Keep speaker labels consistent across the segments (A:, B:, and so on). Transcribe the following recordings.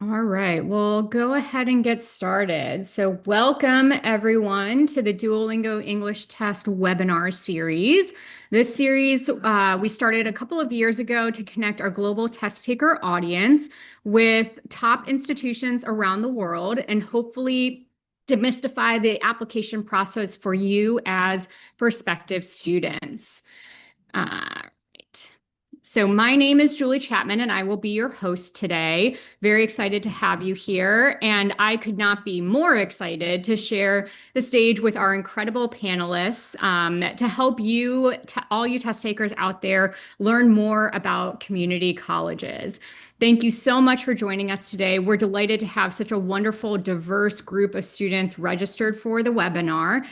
A: All right, well, go ahead and get started. So, welcome everyone to the Duolingo English Test webinar series. This series we started a couple of years ago to connect our global test taker audience with top institutions around the world and hopefully demystify the application process for you as prospective students. Right. So my name is Julie Chapman, and I will be your host today. Very excited to have you here, and I could not be more excited to share the stage with our incredible panelists to help you, all you test takers out there, learn more about community colleges. Thank you so much for joining us today. We're delighted to have such a wonderful, diverse group of students registered for the webinar.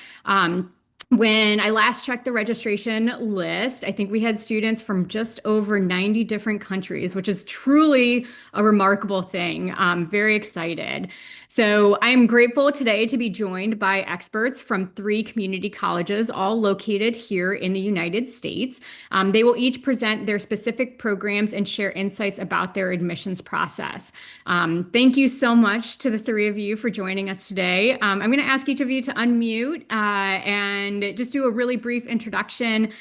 A: When I last checked the registration list, I think we had students from just over 90 different countries, which is truly a remarkable thing. I'm very excited. So I am grateful today to be joined by experts from 3 community colleges, all located here in the United States. They will each present their specific programs and share insights about their admissions process. Thank you so much to the 3 of you for joining us today. I'm going to ask each of you to unmute and just do a really brief introduction.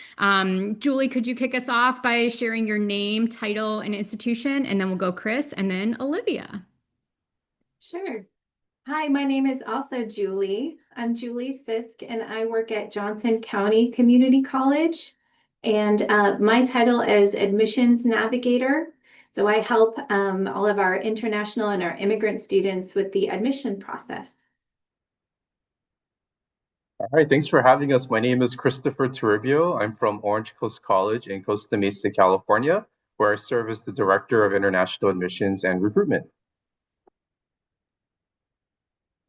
A: Julie, could you kick us off by sharing your name, title, and institution? And then we'll go Chris and then Olivia.
B: Sure. Hi, my name is also Julie. I'm Julie Sisk, and I work at Johnson County Community College. And my title is Admissions Navigator. So I help all of our international and our immigrant students with the admission process.
C: All right, thanks for having us. My name is Christopher Toribio. I'm from Orange Coast College in Costa Mesa, California, where I serve as the Director of International Admissions and Recruitment.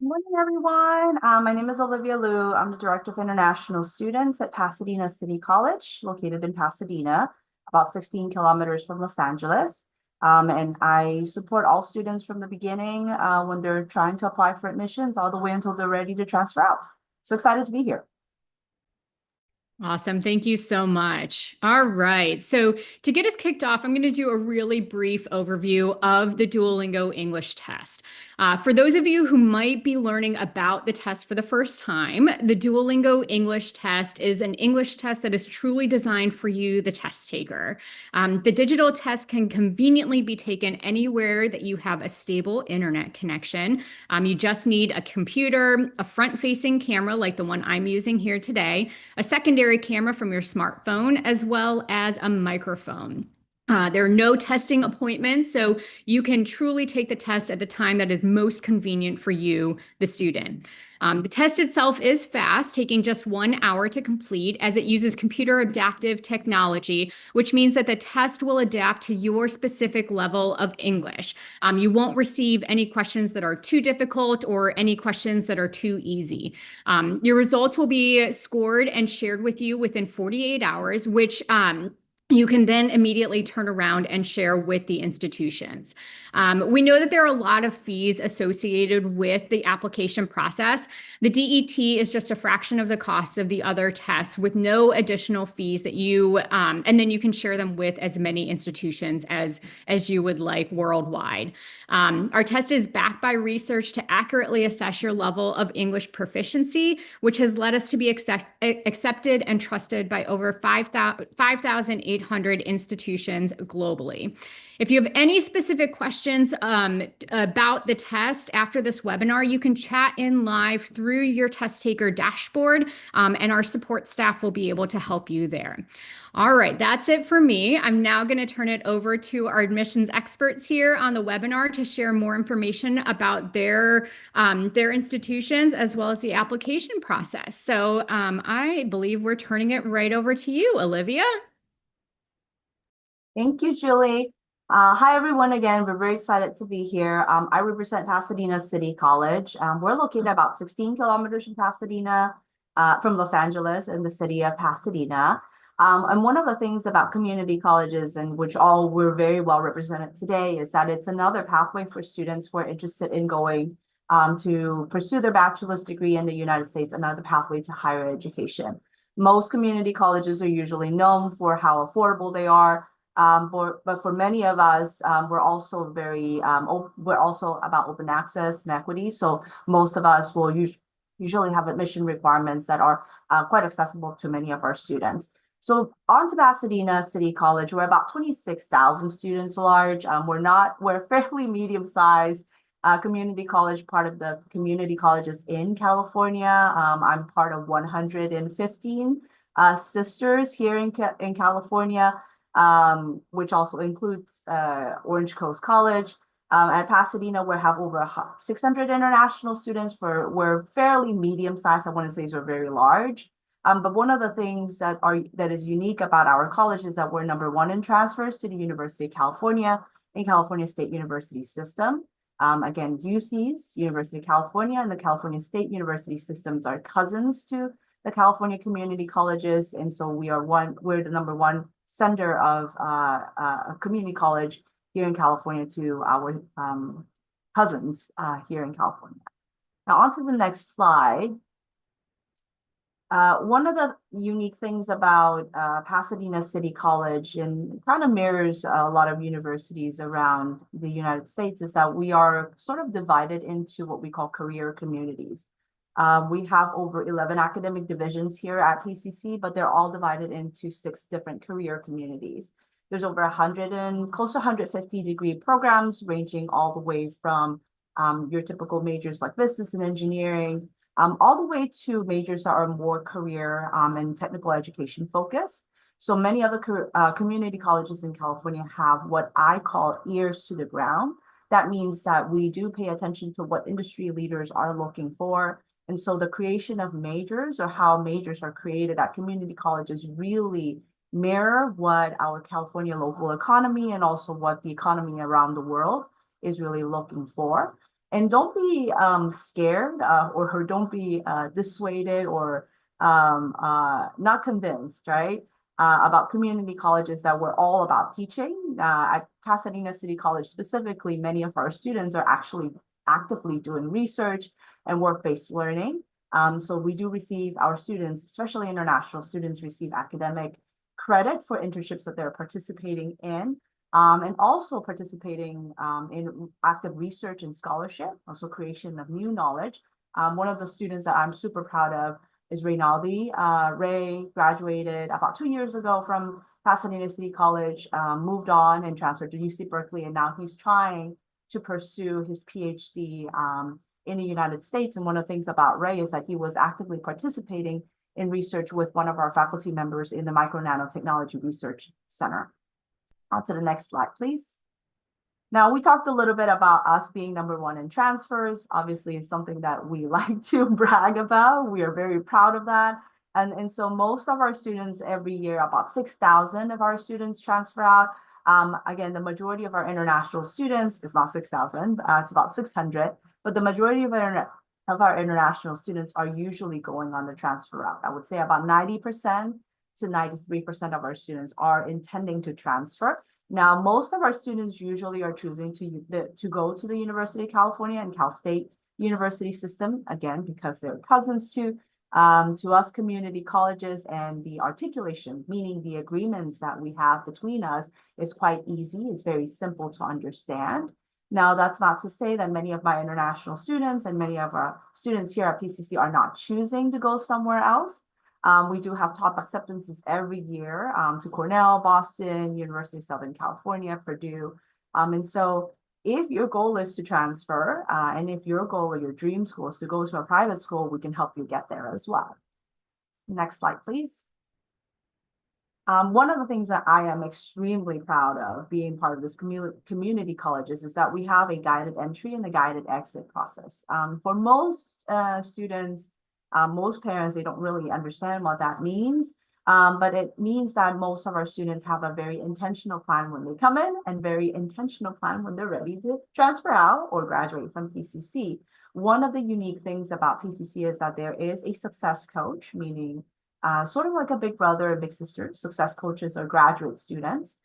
D: Good morning, everyone. My name is Olivia Liu. I'm the Director of International Students at Pasadena City College, located in Pasadena, about 16 kilometers from Los Angeles. And I support all students from the beginning when they're trying to apply for admissions, all the way until they're ready to transfer out. So excited to be here.
A: Awesome. Thank you so much. All right. So to get us kicked off, I'm going to do a really brief overview of the Duolingo English Test. For those of you who might be learning about the test for the first time, the Duolingo English Test is an English test that is truly designed for you, the test taker. The digital test can conveniently be taken anywhere that you have a stable internet connection. You just need a computer, a front-facing camera like the one I'm using here today, a secondary camera from your smartphone, as well as a microphone. There are no testing appointments, so you can truly take the test at the time that is most convenient for you, the student. The test itself is fast, taking just 1 hour to complete, as it uses computer adaptive technology, which means that the test will adapt to your specific level of English. You won't receive any questions that are too difficult or any questions that are too easy. Your results will be scored and shared with you within 48 hours, which you can then immediately turn around and share with the institutions. We know that there are a lot of fees associated with the application process. The DET is just a fraction of the cost of the other tests with no additional fees that and then you can share them with as many institutions as you would like worldwide. Our test is backed by research to accurately assess your level of English proficiency, which has led us to be accepted and trusted by over 5,800 institutions globally. If you have any specific questions about the test after this webinar, you can chat in live through your test taker dashboard, and our support staff will be able to help you there. All right, that's it for me. I'm now going to turn it over to our admissions experts here on the webinar to share more information about their institutions as well as the application process. So I believe we're turning it right over to you, Olivia.
D: Thank you, Julie. Hi, everyone. Again, we're very excited to be here. I represent Pasadena City College. We're located about 16 kilometers from Pasadena, from Los Angeles in the city of Pasadena. And one of the things about community colleges, and which all we're very well represented today, is that it's another pathway for students who are interested in going to pursue their bachelor's degree in the United States, another pathway to higher education. Most community colleges are usually known for how affordable they are, But for many of us, we're also we're also about open access and equity. So most of us will usually have admission requirements that are quite accessible to many of our students. So on to Pasadena City College, we're about 26,000 students large. We're fairly medium-sized community college, part of the community colleges in California. I'm part of 115 sisters here in California, which also includes Orange Coast College. At Pasadena, we have over 600 international students. We're fairly medium-sized. I wouldn't say we're very large. But one of the things that is unique about our college is that we're #1 in transfers to the University of California and California State University system. Again, UCs, University of California, and the California State University systems are cousins to the California community colleges, and so we're the #1 sender of a community college here in California to our cousins here in California. Now on to the next slide. One of the unique things about Pasadena City College, and kind of mirrors a lot of universities around the United States, is that we are sort of divided into what we call career communities. We have over 11 academic divisions here at PCC, but they're all divided into 6 different career communities. There's over 100 and close to 150 degree programs, ranging all the way from your typical majors like business and engineering, all the way to majors that are more career and technical education focused. So many other community colleges in California have what I call ears to the ground. That means that we do pay attention to what industry leaders are looking for. And so the creation of majors, or how majors are created at community colleges, really mirror what our California local economy and also what the economy around the world is really looking for. And don't be scared or don't be dissuaded or not convinced, right? About community colleges that we're all about teaching. At Pasadena City College specifically, many of our students are actually actively doing research and work-based learning. So we do receive, our students, especially international students, receive academic credit for internships that they're participating in. And also participating in active research and scholarship, also creation of new knowledge. One of the students that I'm super proud of is Reynaldi. Ray graduated about 2 years ago from Pasadena City College, moved on and transferred to UC Berkeley, and now he's trying to pursue his PhD in the United States. And one of the things about Ray is that he was actively participating in research with one of our faculty members in the Micro Nanotechnology Research Center. On to the next slide, please. Now, we talked a little bit about us being #1 in transfers. Obviously, it's something that we like to brag about. We are very proud of that. And so most of our students every year, about 6,000 of our students transfer out. Again, the majority of our international students, it's not 6,000, it's about 600, but the majority of our international students are usually going on the transfer route. I would say about 90% to 93% of our students are intending to transfer. Now, most of our students usually are choosing to go to the University of California and Cal State University system, again, because they're cousins to us community colleges, and the articulation, meaning the agreements that we have between us, is quite easy. It's very simple to understand. Now, that's not to say that many of my international students and many of our students here at PCC are not choosing to go somewhere else. We do have top acceptances every year to Cornell, Boston, University of Southern California, Purdue. And so if your goal is to transfer, and if your goal or your dream school is to go to a private school, we can help you get there as well. Next slide, please. One of the things that I am extremely proud of being part of this community colleges is that we have a guided entry and a guided exit process. For most students, most parents, they don't really understand what that means, but it means that most of our students have a very intentional plan when they come in and very intentional plan when they're ready to transfer out or graduate from PCC. One of the unique things about PCC is that there is a success coach, meaning sort of like a big brother and big sister. Success coaches are graduate students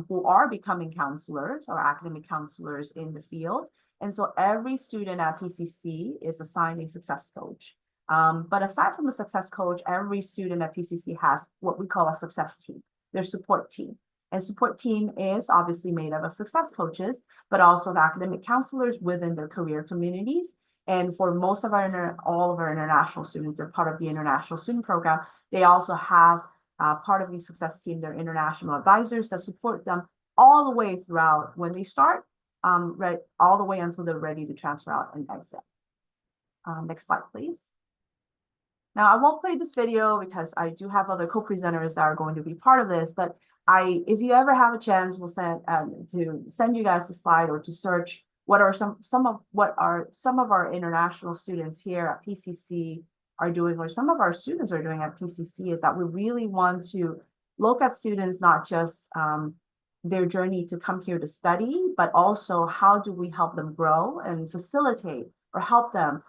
D: who are becoming counselors or academic counselors in the field. And so every student at PCC is assigned a success coach. But aside from the success coach, every student at PCC has what we call a success team, their support team. And support team is obviously made up of success coaches, but also of academic counselors within their career communities. And for most of all of our international students, they're part of the international student program. They also have part of the success team, their international advisors that support them all the way throughout when they start, right, all the way until they're ready to transfer out and exit. Next slide, please. Now, I won't play this video because I do have other co-presenters that are going to be part of this, but if you ever have a chance, we'll send you guys the slide or to search what are some of our international students here at PCC are doing, or some of our students are doing at PCC, is that we really want to look at students, not just their journey to come here to study, but also how do we help them grow and facilitate or help them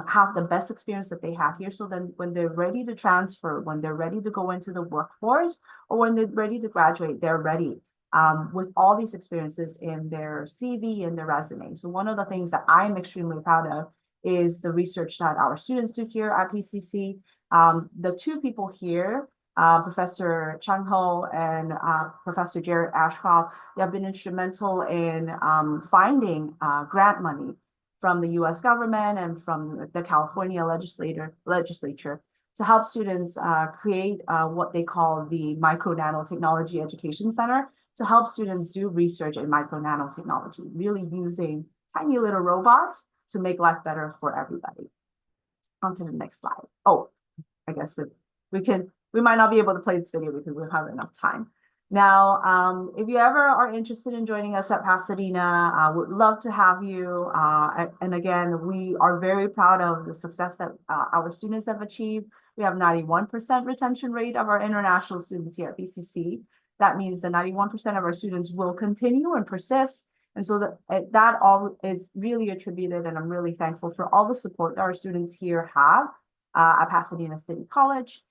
D: have the best experience that they have here. So then when they're ready to transfer, when they're ready to go into the workforce, or when they're ready to graduate, they're ready with all these experiences in their CV and their resume. So one of the things that I'm extremely proud of is the research that our students do here at PCC. The two people here, Professor Chung Ho and Professor Jared Ashcroft, they have been instrumental in finding grant money from the US government and from the California legislature to help students create what they call the Micro Nanotechnology Education Center, to help students do research in micro nanotechnology, really using tiny little robots to make life better for everybody. On to the next slide. Oh, I guess we might not be able to play this video because we don't have enough time. Now, if you ever are interested in joining us at Pasadena, I would love to have you. And again, we are very proud of the success that our students have achieved. We have 91% retention rate of our international students here at PCC. That means that 91% of our students will continue and persist. And so that all is really attributed, and I'm really thankful for all the support that our students here have at Pasadena City College.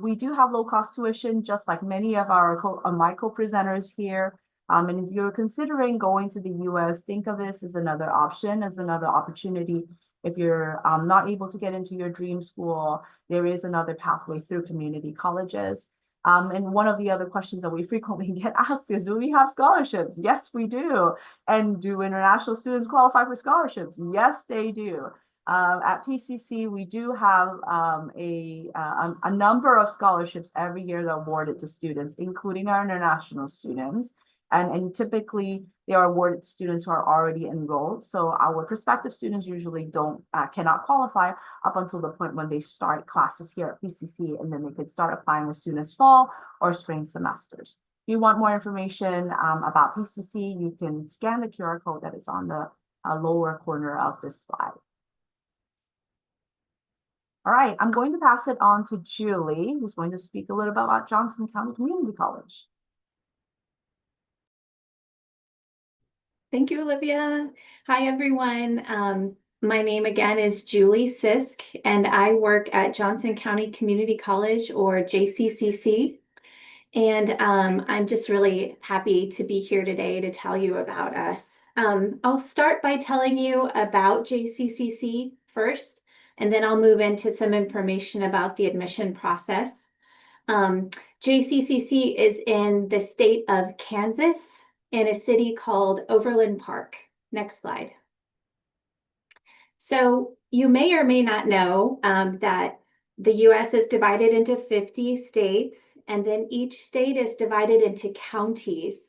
D: We do have low-cost tuition, just like many of my co-presenters here. And if you're considering going to the US, think of this as another option, as another opportunity. If you're not able to get into your dream school, there is another pathway through community colleges. And one of the other questions that we frequently get asked is, do we have scholarships? Yes, we do. And do international students qualify for scholarships? Yes, they do. At PCC, we do have a number of scholarships every year that are awarded to students, including our international students. And typically, they are awarded to students who are already enrolled. So our prospective students usually cannot qualify up until the point when they start classes here at PCC, and then they could start applying as soon as fall or spring semesters. If you want more information about PCC, you can scan the QR code that is on the lower corner of this slide. All right, I'm going to pass it on to Julie, who's going to speak a little bit about Johnson County Community College.
B: Thank you, Olivia. Hi, everyone. My name again is Julie Sisk, and I work at Johnson County Community College, or JCCC. And I'm just really happy to be here today to tell you about us. I'll start by telling you about JCCC first, and then I'll move into some information about the admission process. JCCC is in the state of Kansas, in a city called Overland Park. Next slide. So you may or may not know that the US is divided into 50 states, and then each state is divided into counties.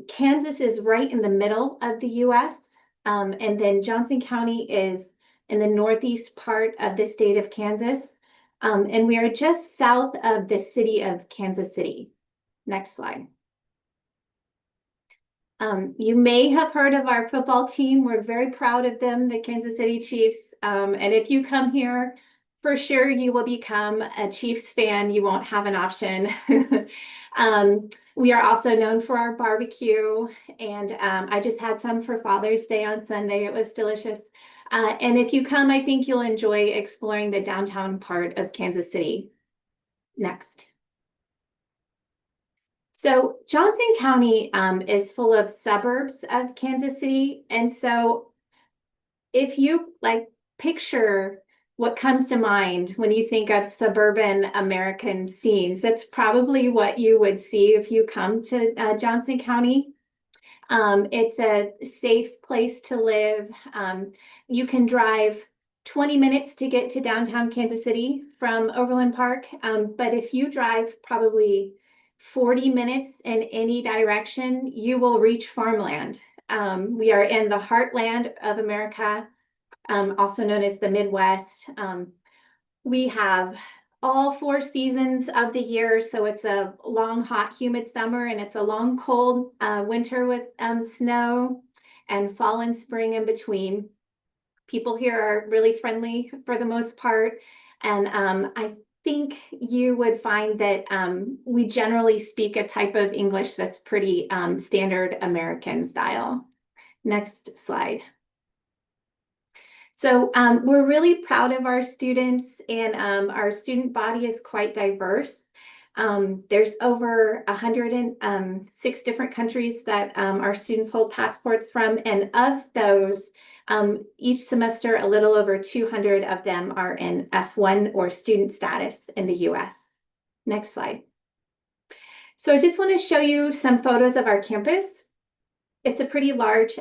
B: Kansas is right in the middle of the US, and then Johnson County is in the northeast part of the state of Kansas, and we are just south of the city of Kansas City. Next slide. You may have heard of our football team. We're very proud of them, the Kansas City Chiefs. And if you come here, for sure you will become a Chiefs fan. You won't have an option. We are also known for our barbecue, and I just had some for Father's Day on Sunday. It was delicious. And if you come, I think you'll enjoy exploring the downtown part of Kansas City. Next. So Johnson County is full of suburbs of Kansas City. And so if you picture what comes to mind when you think of suburban American scenes? That's probably what you would see if you come to Johnson County. It's a safe place to live. You can drive 20 minutes to get to downtown Kansas City from Overland Park. But if you drive probably 40 minutes in any direction, you will reach farmland. We are in the heartland of America, also known as the Midwest. We have all 4 seasons of the year. So it's a long, hot, humid summer, and it's a long, cold winter with snow, and fall and spring in between. People here are really friendly for the most part. And I think you would find that we generally speak a type of English that's pretty standard American style. Next slide. So we're really proud of our students, and our student body is quite diverse. There's over 106 different countries that our students hold passports from, and of those, each semester, a little over 200 of them are in F1 or student status in the US. Next slide. So I just want to show you some photos of our campus. It's a pretty large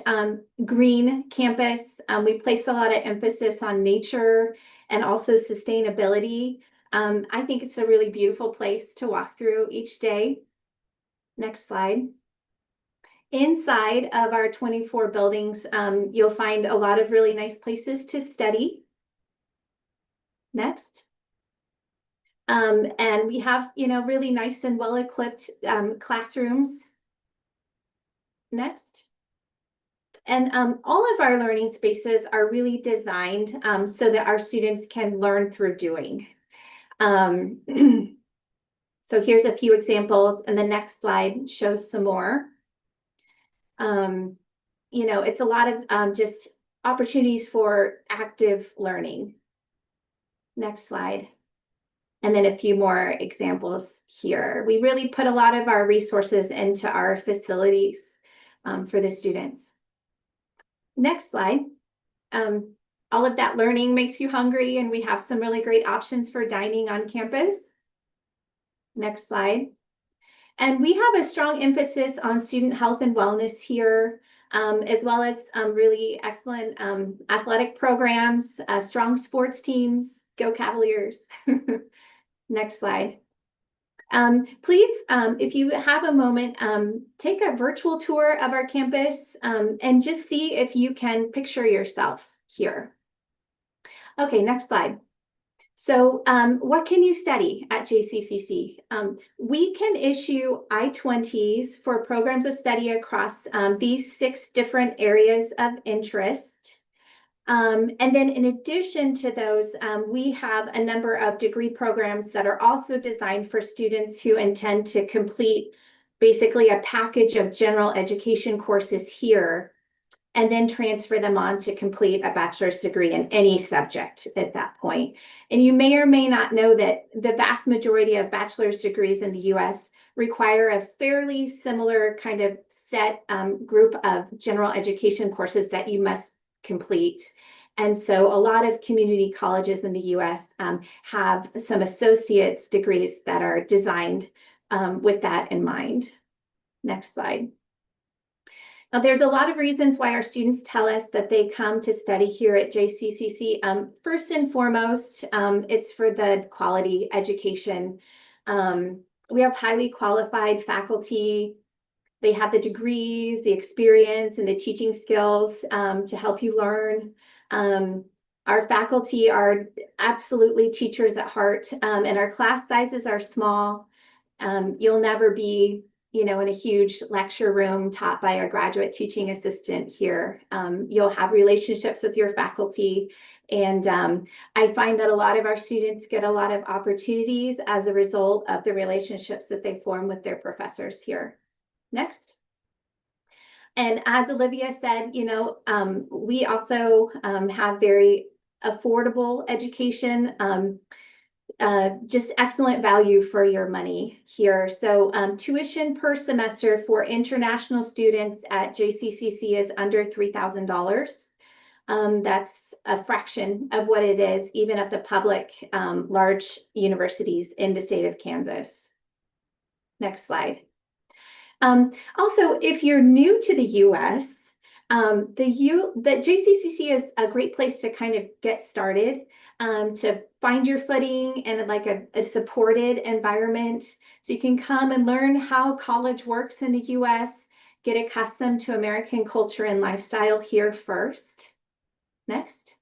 B: green campus. We place a lot of emphasis on nature and also sustainability. I think it's a really beautiful place to walk through each day. Next slide. Inside of our 24 buildings, you'll find a lot of really nice places to study. Next. And we have, really nice and well-equipped classrooms. Next. And all of our learning spaces are really designed so that our students can learn through doing. So here's a few examples, and the next slide shows some more. It's a lot of just opportunities for active learning. Next slide. And then a few more examples here. We really put a lot of our resources into our facilities for the students. Next slide. All of that learning makes you hungry, and we have some really great options for dining on campus. Next slide. And we have a strong emphasis on student health and wellness here, as well as really excellent athletic programs, strong sports teams. Go Cavaliers. Next slide. Please, if you have a moment, take a virtual tour of our campus and just see if you can picture yourself here. Okay, next slide. So what can you study at JCCC? We can issue I-20s for programs of study across these 6 different areas of interest. And then in addition to those, we have a number of degree programs that are also designed for students who intend to complete basically a package of general education courses here, and then transfer them on to complete a bachelor's degree in any subject at that point. And you may or may not know that the vast majority of bachelor's degrees in the US require a fairly similar kind of set group of general education courses that you must complete. And so a lot of community colleges in the US have some associate's degrees that are designed with that in mind. Next slide. Now, there's a lot of reasons why our students tell us that they come to study here at JCCC. First and foremost, it's for the quality education. We have highly qualified faculty. They have the degrees, the experience, and the teaching skills to help you learn. Our faculty are absolutely teachers at heart, and our class sizes are small. You'll never be in a huge lecture room taught by a graduate teaching assistant here. You'll have relationships with your faculty. And I find that a lot of our students get a lot of opportunities as a result of the relationships that they form with their professors here. Next. And as Olivia said, we also have very affordable education. Just excellent value for your money here. So tuition per semester for international students at JCCC is under $3,000. That's a fraction of what it is, even at the public large universities in the state of Kansas. Next slide. Also, if you're new to the US, the JCCC is a great place to kind of get started, to find your footing and like a supported environment. So you can come and learn how college works in the US, get accustomed to American culture and lifestyle here first. Next.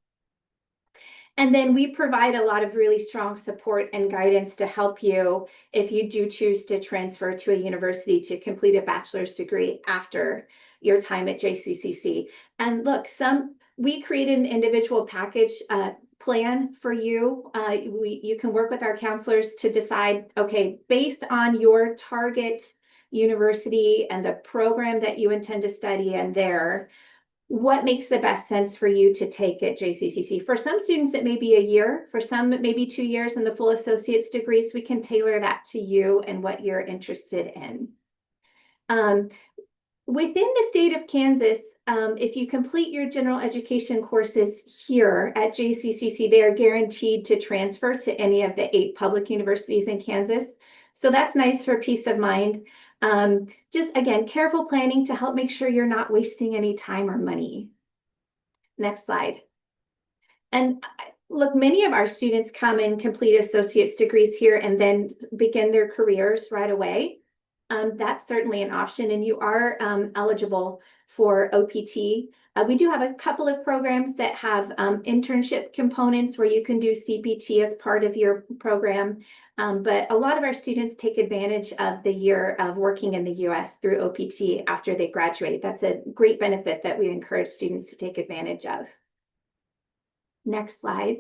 B: And then we provide a lot of really strong support and guidance to help you if you do choose to transfer to a university to complete a bachelor's degree after your time at JCCC. And look, we created an individual package plan for you. You can work with our counselors to decide, okay, based on your target university and the program that you intend to study in there, what makes the best sense for you to take at JCCC. For some students, it may be a year. For some, it may be 2 years in the full associate's degree. So we can tailor that to you and what you're interested in. Within the state of Kansas, if you complete your general education courses here at JCCC, they are guaranteed to transfer to any of the 8 public universities in Kansas. So that's nice for peace of mind. Just again, careful planning to help make sure you're not wasting any time or money. Next slide. And look, many of our students come and complete associate's degrees here and then begin their careers right away. That's certainly an option, and you are eligible for OPT. We do have a couple of programs that have internship components where you can do CPT as part of your program, but a lot of our students take advantage of the year of working in the US through OPT after they graduate. That's a great benefit that we encourage students to take advantage of. Next slide.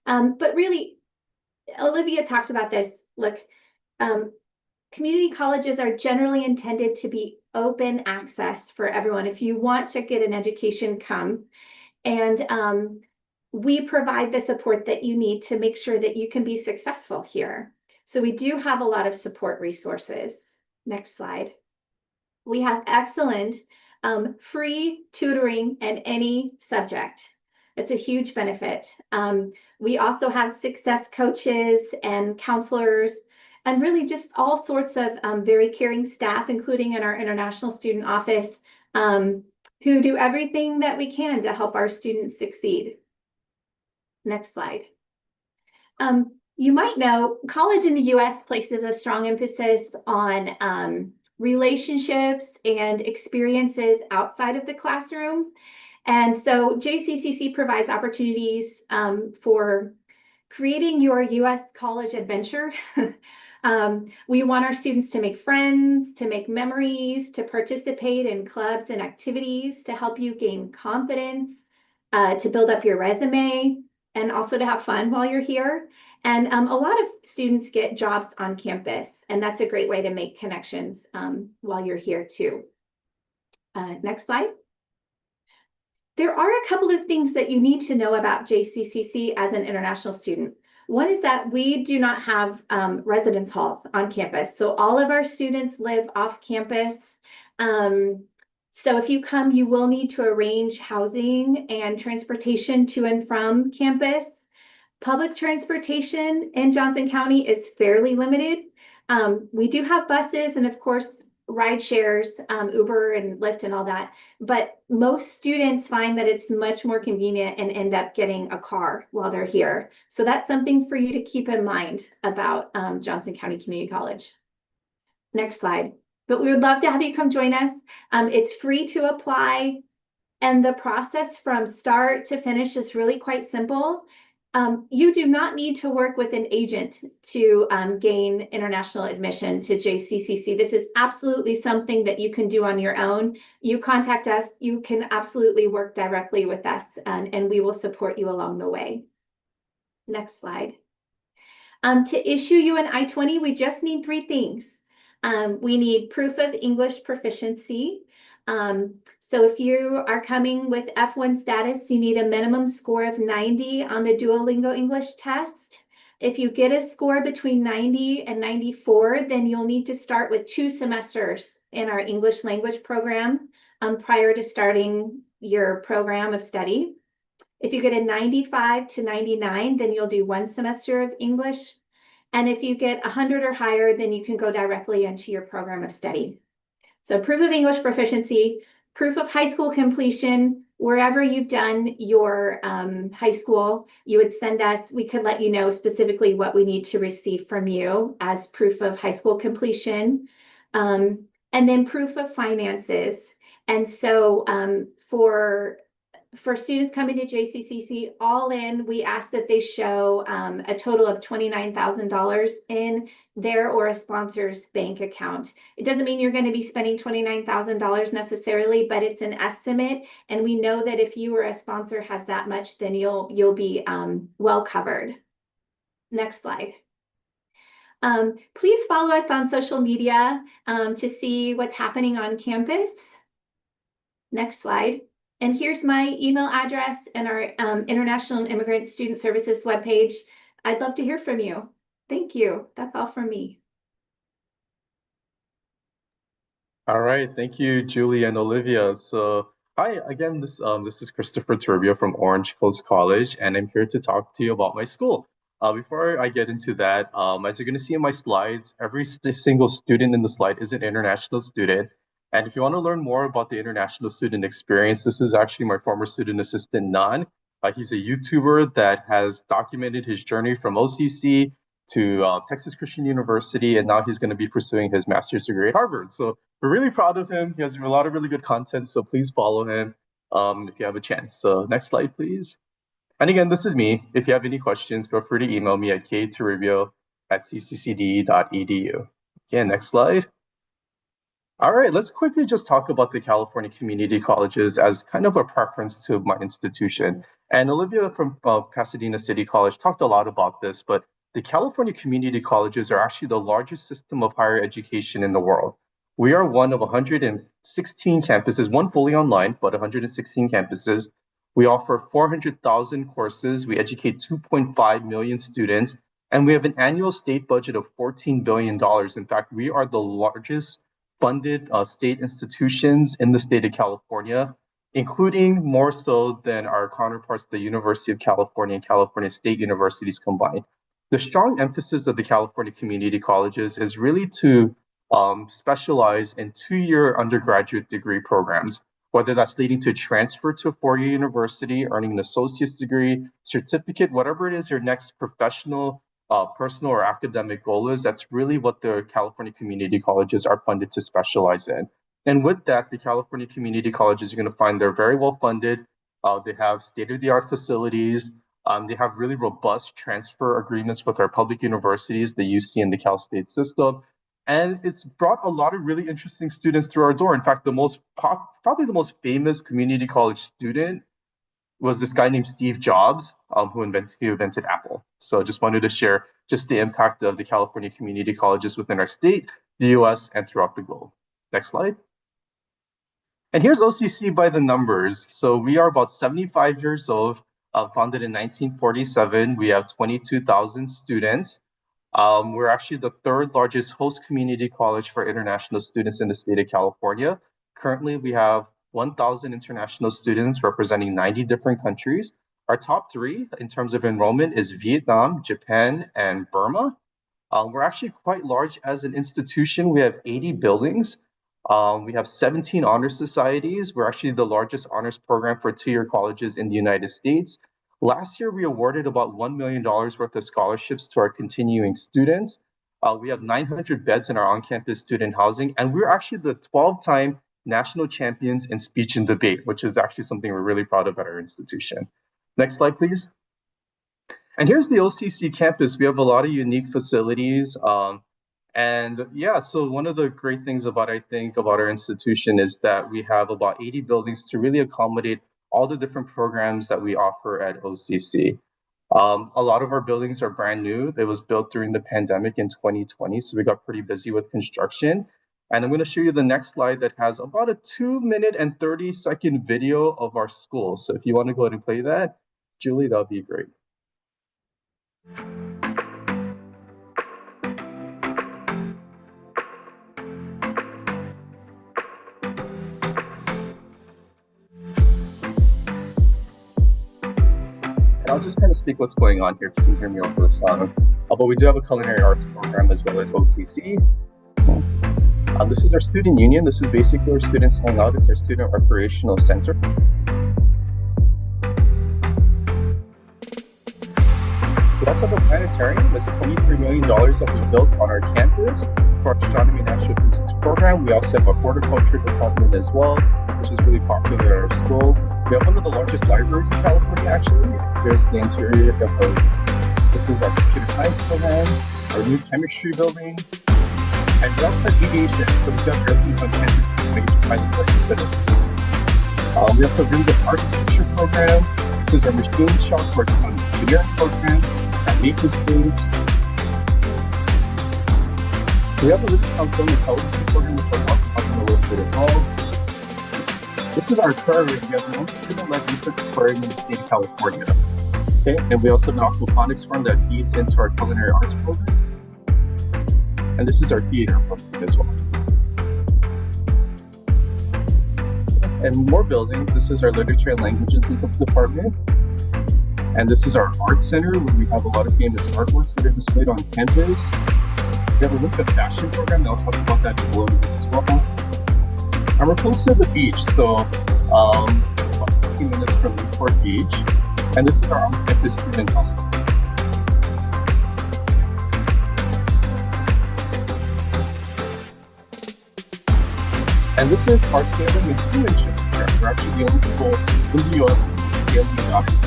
B: But really, Olivia talked about this. Look, community colleges are generally intended to be open access for everyone. If you want to get an education, come. And we provide the support that you need to make sure that you can be successful here. So we do have a lot of support resources. Next slide. We have excellent free tutoring in any subject. It's a huge benefit. We also have success coaches and counselors, and really just all sorts of very caring staff, including in our international student office, who do everything that we can to help our students succeed. Next slide. You might know college in the US places a strong emphasis on relationships and experiences outside of the classroom. And so JCCC provides opportunities for creating your US college adventure. We want our students to make friends, to make memories, to participate in clubs and activities, to help you gain confidence, to build up your resume, and also to have fun while you're here. And a lot of students get jobs on campus, and that's a great way to make connections while you're here too. Next slide. There are a couple of things that you need to know about JCCC as an international student. One is that we do not have residence halls on campus. So all of our students live off campus. So if you come, you will need to arrange housing and transportation to and from campus. Public transportation in Johnson County is fairly limited. We do have buses and of course, ride shares, Uber and Lyft and all that, but most students find that it's much more convenient and end up getting a car while they're here. So that's something for you to keep in mind about Johnson County Community College. Next slide. But we would love to have you come join us. It's free to apply, and the process from start to finish is really quite simple. You do not need to work with an agent to gain international admission to JCCC. This is absolutely something that you can do on your own. You contact us, you can absolutely work directly with us, and we will support you along the way. Next slide. To issue you an I-20, we just need 3 things. We need proof of English proficiency. So if you are coming with F1 status, you need a minimum score of 90 on the Duolingo English Test. If you get a score between 90 and 94, then you'll need to start with 2 semesters in our English language program prior to starting your program of study. If you get a 95 to 99, then you'll do 1 semester of English. And if you get 100 or higher, then you can go directly into your program of study. So proof of English proficiency, proof of high school completion, wherever you've done your high school, you would send us, we could let you know specifically what we need to receive from you as proof of high school completion. And then proof of finances. And so for students coming to JCCC, all in, we ask that they show a total of $29,000 in their or a sponsor's bank account. It doesn't mean you're going to be spending $29,000 necessarily, but it's an estimate. And we know that if you or a sponsor has that much, then you'll be well covered. Next slide. Please follow us on social media to see what's happening on campus. Next slide. And here's my email address and our International and Immigrant Student Services webpage. I'd love to hear from you. Thank you. That's all from me.
C: All right, thank you, Julie and Olivia. So, hi again. This is Christopher Turbio from Orange Coast College, and I'm here to talk to you about my school. Before I get into that, as you're going to see in my slides, every single student in the slide is an international student. And if you want to learn more about the international student experience, this is actually my former student assistant, Nan. He's a YouTuber that has documented his journey from OCC to Texas Christian University, and now he's going to be pursuing his master's degree at Harvard. So we're really proud of him. He has a lot of really good content, so please follow him if you have a chance. So next slide, please. And again, this is me. If you have any questions, feel free to email me at kturibio@cccd.edu. Again, next slide. All right, let's quickly just talk about the California community colleges as kind of a preference to my institution. And Olivia from Pasadena City College talked a lot about this, but the California community colleges are actually the largest system of higher education in the world. We are one of 116 campuses, one fully online, but 116 campuses. We offer 400,000 courses. We educate 2.5 million students, and we have an annual state budget of $14 billion. In fact, we are the largest funded state institutions in the state of California, including more so than our counterparts, the University of California and California State Universities combined. The strong emphasis of the California community colleges is really to specialize in 2-year undergraduate degree programs, whether that's leading to transfer to a 4-year university, earning an associate's degree, certificate, whatever it is your next professional personal or academic goal is, that's really what the California community colleges are funded to specialize in. And with that, the California community colleges, you're going to find they're very well funded. They have state-of-the-art facilities. They have really robust transfer agreements with our public universities, the UC and the Cal State system. And it's brought a lot of really interesting students through our door. In fact, probably the most famous community college student was this guy named Steve Jobs, who invented Apple. So just wanted to share just the impact of the California community colleges within our state, the US, and throughout the globe. Next slide. And here's OCC by the numbers. So we are about 75 years old, founded in 1947. We have 22,000 students. We're actually the 3rd largest host community college for international students in the state of California. Currently, we have 1,000 international students representing 90 different countries. Our top 3 in terms of enrollment is Vietnam, Japan, and Burma. We're actually quite large as an institution. We have 80 buildings. We have 17 honor societies. We're actually the largest honors program for 2-year colleges in the United States. Last year, we awarded about $1 million worth of scholarships to our continuing students. We have 900 beds in our on-campus student housing, and we're actually the 12-time national champions in speech and debate, which is actually something we're really proud of at our institution. Next slide, please. And here's the OCC campus. We have a lot of unique facilities. And yeah, so one of the great things about our institution is that we have about 80 buildings to really accommodate all the different programs that we offer at OCC. A lot of our buildings are brand new. It was built during the pandemic in 2020, so we got pretty busy with construction. And I'm going to show you the next slide that has about a 2-minute and 30-second video of our school. So if you want to go ahead and play that, Julie, that would be great. I'll just kind of speak what's going on here if you can hear me over the sound. But we do have a culinary arts program as well as OCC. This is our student union. This is basically where students hang out. It's our student recreational center. We also have a planetarium. It's $23 million that we built on our campus for our astronomy and astrophysics program. We also have a horticulture department as well, which is really popular at our school. We have one of the largest libraries in California, actually. Here's the interior of this is our computer science program, our new chemistry building, and we also have aviation. So we've got airplanes on campus for major pilots like facilities. We also have the architecture program. This is our machine shop for our engineering program at Makerspace. We have a really strong film and television program, which I'll talk about in a little bit as well. This is our aquarium. We have the only student-led research aquarium in the state of California. Okay, and we also have an aquaponics farm that feeds into our culinary arts program. And this is our theater program as well. And more buildings. This is our literature and languages department. And this is our art center, where we have a lot of famous artworks that are displayed on campus. We have a look at fashion program. I'll talk about that in a little bit as well. And we're close to the beach, so about 15 minutes from Newport Beach. And this is our on-campus student hostel. And this is our sailing and crewmanship program. We're actually the only school in the U.S. with sailing and docking.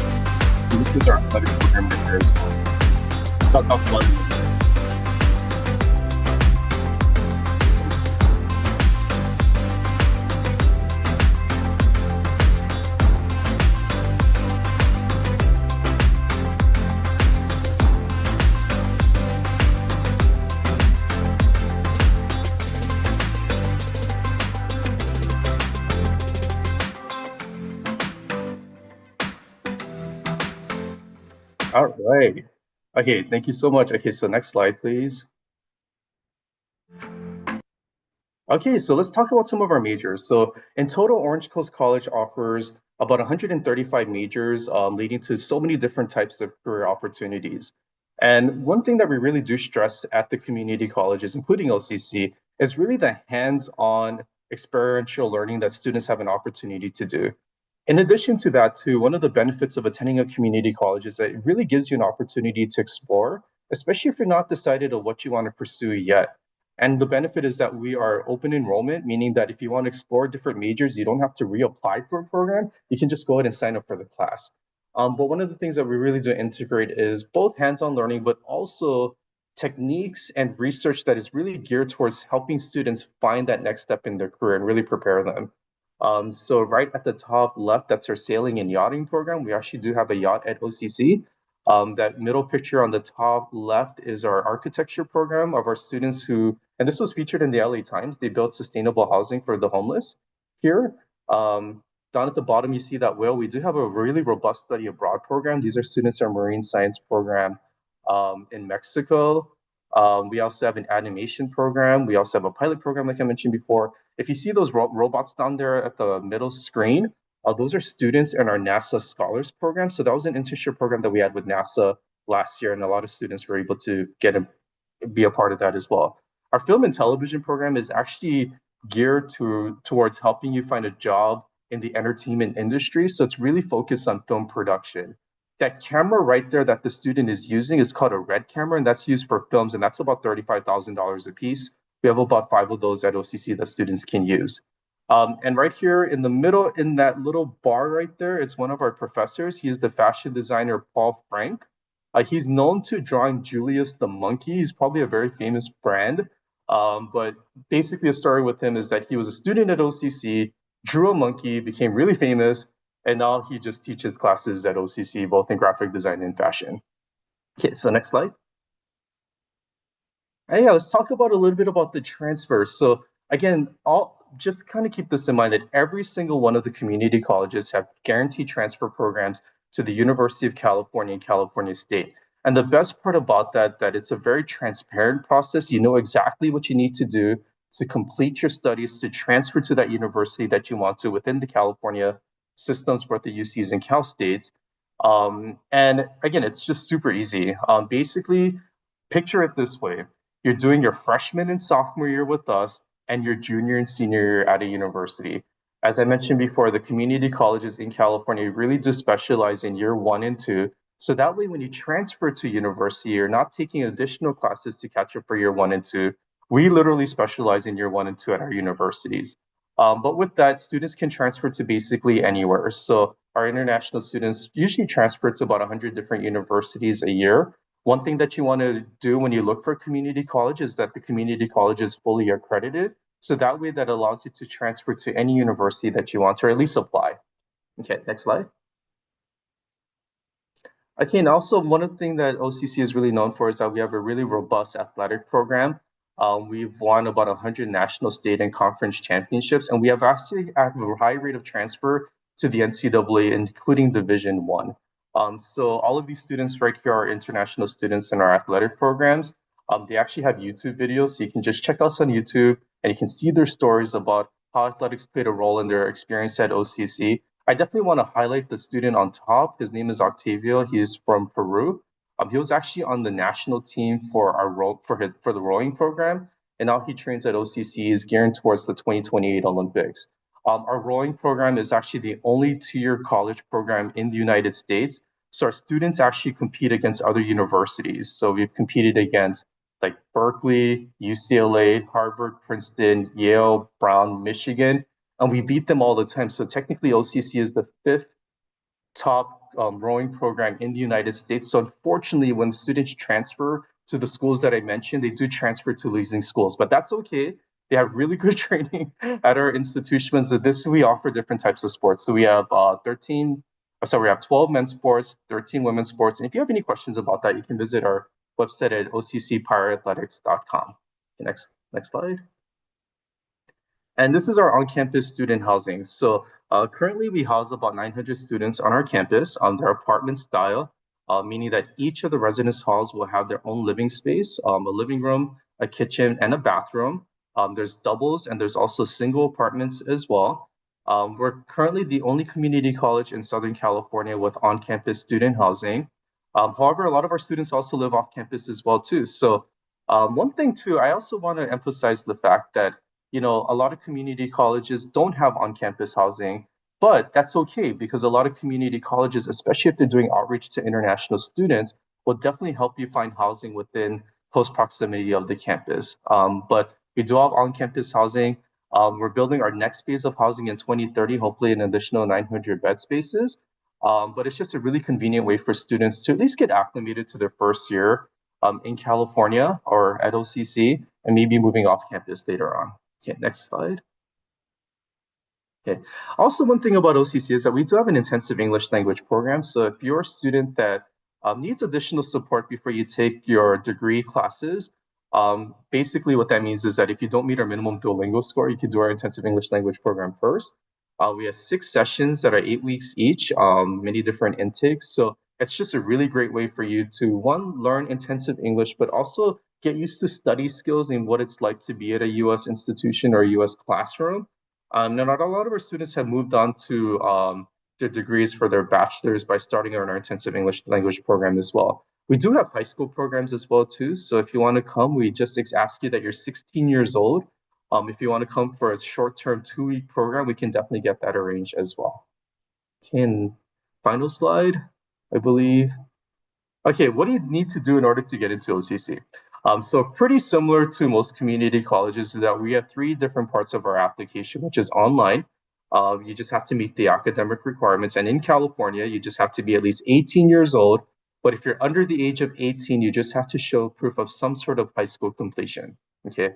C: And this is our athletic program right here as well. I'll talk about it in a minute. All right. Okay, thank you so much. Okay, so next slide, please. Okay, so let's talk about some of our majors. So in total, Orange Coast College offers about 135 majors, leading to so many different types of career opportunities. And one thing that we really do stress at the community colleges, including OCC, is really the hands-on experiential learning that students have an opportunity to do. In addition to that, too, one of the benefits of attending a community college is that it really gives you an opportunity to explore, especially if you're not decided on what you want to pursue yet. And the benefit is that we are open enrollment, meaning that if you want to explore different majors, you don't have to reapply for a program. You can just go ahead and sign up for the class. But one of the things that we really do integrate is both hands-on learning, but also techniques and research that is really geared towards helping students find that next step in their career and really prepare them. So right at the top left, that's our sailing and yachting program. We actually do have a yacht at OCC. That middle picture on the top left is our architecture program of our students who, and this was featured in the LA Times, they built sustainable housing for the homeless here. Down at the bottom, you see that whale. We do have a really robust study abroad program. These are students in our marine science program in Mexico. We also have an animation program. We also have a pilot program, like I mentioned before. If you see those robots down there at the middle screen, those are students in our NASA Scholars Program. So that was an internship program that we had with NASA last year, and a lot of students were able to be a part of that as well. Our film and television program is actually geared towards helping you find a job in the entertainment industry. So it's really focused on film production. That camera right there that the student is using is called a red camera, and that's used for films, and that's about $35,000 a piece. We have about 5 of those at OCC that students can use. And right here in the middle, in that little bar right there, it's one of our professors. He is the fashion designer, Paul Frank. He's known to drawing Julius the monkey. He's probably a very famous brand. But basically, the story with him is that he was a student at OCC, drew a monkey, became really famous, and now he just teaches classes at OCC, both in graphic design and fashion. Okay, so next slide. And yeah, let's talk about a little bit about the transfer. So again, I'll just kind of keep this in mind that every single one of the community colleges have guaranteed transfer programs to the University of California and California State. And the best part about that it's a very transparent process. You know exactly what you need to do to complete your studies, to transfer to that university that you want to within the California systems, both the UCs and Cal States. And again, it's just super easy. Basically, picture it this way. You're doing your freshman and sophomore year with us and your junior and senior year at a university. As I mentioned before, the community colleges in California really do specialize in year 1 and 2. So that way, when you transfer to university, you're not taking additional classes to catch up for year 1 and 2. We literally specialize in year 1 and 2 at our universities. But with that, students can transfer to basically anywhere. So our international students usually transfer to about 100 different universities a year. One thing that you want to do when you look for community college is that the community college is fully accredited. So that way that allows you to transfer to any university that you want, or at least apply. Okay, next slide. Okay, and also one of the things that OCC is really known for is that we have a really robust athletic program. We've won about 100 national, state, and conference championships, and we have actually have a high rate of transfer to the NCAA, including Division One. So all of these students right here are international students in our athletic programs. They actually have YouTube videos, so you can just check us on YouTube, and you can see their stories about how athletics played a role in their experience at OCC. I definitely want to highlight the student on top. His name is Octavio. He's from Peru. He was actually on the national team for for the rowing program, and now he trains at OCC. Is gearing towards the 2028 Olympics. Our rowing program is actually the only two-year college program in the United States. So our students actually compete against other universities. So we've competed against like Berkeley, UCLA, Harvard, Princeton, Yale, Brown, Michigan, and we beat them all the time. So technically, OCC is the fifth top rowing program in the United States. So unfortunately, when students transfer to the schools that I mentioned, they do transfer to losing schools, but that's okay. They have really good training at our institutions. So this we offer different types of sports. So we have 12 men's sports, 13 women's sports. And if you have any questions about that, you can visit our website at occparathletics.com. Next slide. And this is our on-campus student housing. So currently we house about 900 students on our campus. They're apartment style, meaning that each of the residence halls will have their own living space, a living room, a kitchen, and a bathroom. There's doubles and there's also single apartments as well. We're currently the only community college in Southern California with on-campus student housing. However, a lot of our students also live off campus as well too. So one thing too, I also want to emphasize the fact that a lot of community colleges don't have on-campus housing, but that's okay because a lot of community colleges, especially if they're doing outreach to international students, will definitely help you find housing within close proximity of the campus. But we do have on-campus housing. We're building our next phase of housing in 2030, hopefully an additional 900 bed spaces. But it's just a really convenient way for students to at least get acclimated to their first year in California or at OCC and maybe moving off campus later on. Okay, next slide. Okay. Also, one thing about OCC is that we do have an intensive English language program. So if you're a student that needs additional support before you take your degree classes, basically what that means is that if you don't meet our minimum Duolingo score, you can do our intensive English language program first. We have 6 sessions that are 8 weeks each, many different intakes. So it's just a really great way for you to, one, learn intensive English, but also get used to study skills and what it's like to be at a US institution or a US classroom. Now, not a lot of our students have moved on to their degrees for their bachelor's by starting on our intensive English language program as well. We do have high school programs as well too. So if you want to come, we just ask you that you're 16 years old. If you want to come for a short-term 2-week program, we can definitely get that arranged as well. Okay, and final slide, I believe. Okay, what do you need to do in order to get into OCC? So pretty similar to most community colleges is that we have 3 different parts of our application, which is online. You just have to meet the academic requirements. And in California, you just have to be at least 18 years old. But if you're under the age of 18, you just have to show proof of some sort of high school completion. Okay.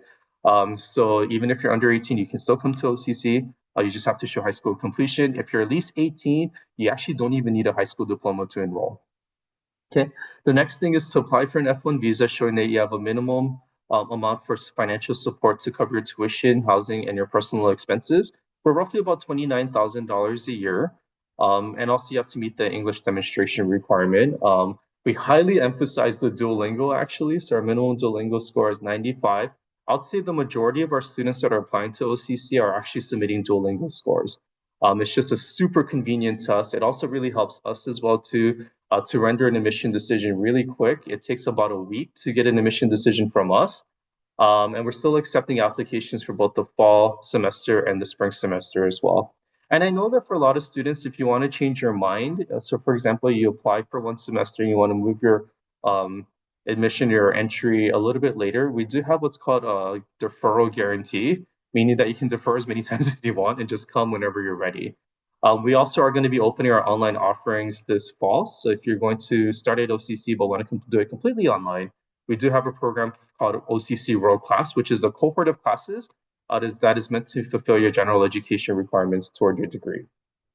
C: So even if you're under 18, you can still come to OCC. You just have to show high school completion. If you're at least 18, you actually don't even need a high school diploma to enroll. Okay, the next thing is to apply for an F1 visa, showing that you have a minimum amount for financial support to cover your tuition, housing, and your personal expenses for roughly about $29,000 a year. And also you have to meet the English demonstration requirement. We highly emphasize the Duolingo actually, so our minimum Duolingo score is 95. I'd say the majority of our students that are applying to OCC are actually submitting Duolingo scores. It's just a super convenient test. It also really helps us as well to render an admission decision really quick. It takes about a week to get an admission decision from us. And we're still accepting applications for both the fall semester and the spring semester as well. And I know that for a lot of students, if you want to change your mind, so for example, you apply for one semester and you want to move your um, admission or entry a little bit later, we do have what's called a deferral guarantee, meaning that you can defer as many times as you want and just come whenever you're ready. We also are going to be opening our online offerings this fall. So if you're going to start at OCC but want to do it completely online, we do have a program called OCC World Class, which is the cohort of classes that is meant to fulfill your general education requirements toward your degree.